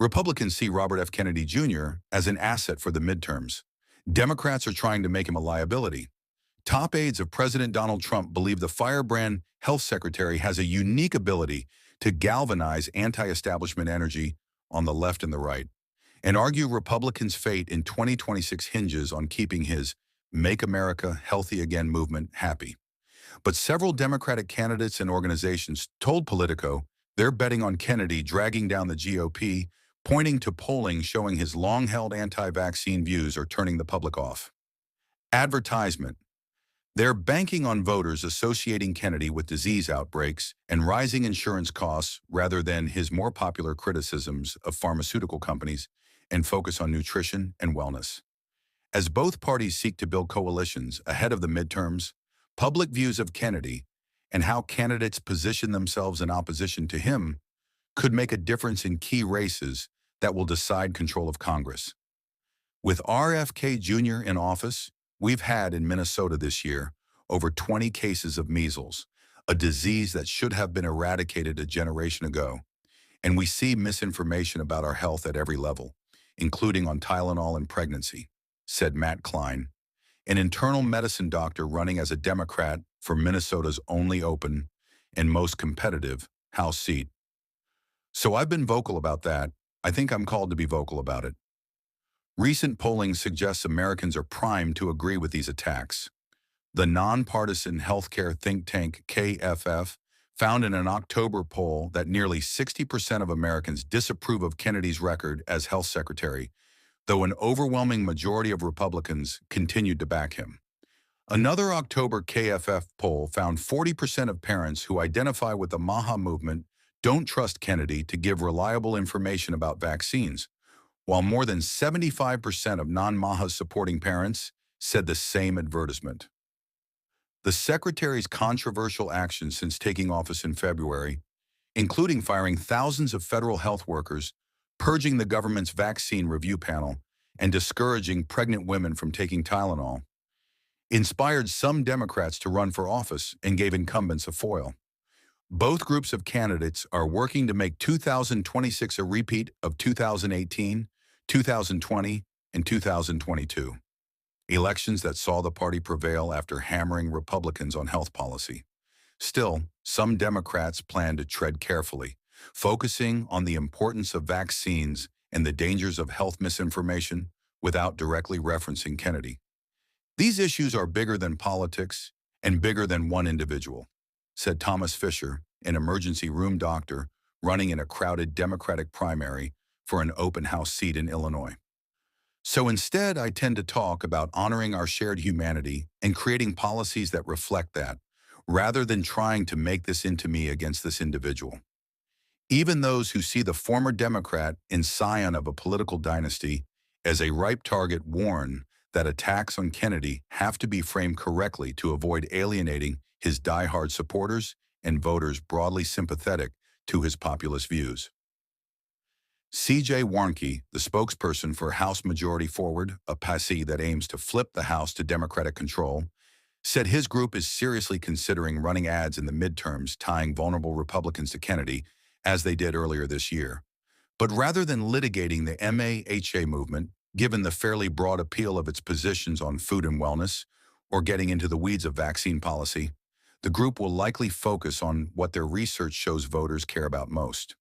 Republicans see Robert F. Kennedy Jr. as an asset for the midterms. Democrats are trying to make him a liability. Top aides of President Donald Trump believe the firebrand health secretary has a unique ability to galvanize anti-establishment energy on the left and the right, and argue Republicans' fate in 2026 hinges on keeping his Make America Healthy Again movement happy. But several Democratic candidates and organizations told Politico they're betting on Kennedy dragging down the GOP, pointing to polling showing his long-held anti-vaccine views are turning the public off. Advertisement. They're banking on voters associating Kennedy with disease outbreaks and rising insurance costs rather than his more popular criticisms of pharmaceutical companies and focus on nutrition and wellness. As both parties seek to build coalitions ahead of the midterms, public views of Kennedy and how candidates position themselves in opposition to him could make a difference in key races that will decide control of Congress. With RFK Jr. in office, we've had in Minnesota this year over 20 cases of measles, a disease that should have been eradicated a generation ago. And we see misinformation about our health at every level, including on Tylenol and pregnancy, said Matt Klein, an internal medicine doctor running as a Democrat for Minnesota's only open and most competitive House seat. So I've been vocal about that. I think I'm called to be vocal about it. Recent polling suggests Americans are primed to agree with these attacks. The nonpartisan healthcare think tank KFF found in an October poll that nearly 60% of Americans disapprove of Kennedy's record as health secretary, though an overwhelming majority of Republicans continued to back him. Another October KFF poll found 40% of parents who identify with the MAHA movement don't trust Kennedy to give reliable information about vaccines, while more than 75% of non-MAHA supporting parents said the same advertisement. The secretary's controversial actions since taking office in February, including firing thousands of federal health workers, purging the government's vaccine review panel, and discouraging pregnant women from taking Tylenol, inspired some Democrats to run for office and gave incumbents a foil. Both groups of candidates are working to make 2026 a repeat of 2018, 2020, and 2022. Elections that saw the party prevail after hammering Republicans on health policy. Still, some Democrats plan to tread carefully, focusing on the importance of vaccines and the dangers of health misinformation without directly referencing Kennedy. These issues are bigger than politics and bigger than one individual, said Thomas Fisher, an emergency room doctor running in a crowded Democratic primary for an open house seat in Illinois. So instead, I tend to talk about honoring our shared humanity and creating policies that reflect that, rather than trying to make this into me against this individual. Even those who see the former Democrat and scion of a political dynasty as a ripe target warn that attacks on Kennedy have to be framed correctly to avoid alienating his diehard supporters and voters broadly sympathetic to his populist views. C.J. Warnke, the spokesperson for House Majority Forward, a PAC that aims to flip the House to Democratic control, said his group is seriously considering running ads in the midterms tying vulnerable Republicans to Kennedy, as they did earlier this year. But rather than litigating the MAHA movement, given the fairly broad appeal of its positions on food and wellness, or getting into the weeds of vaccine policy, the group will likely focus on what their research shows voters care about most: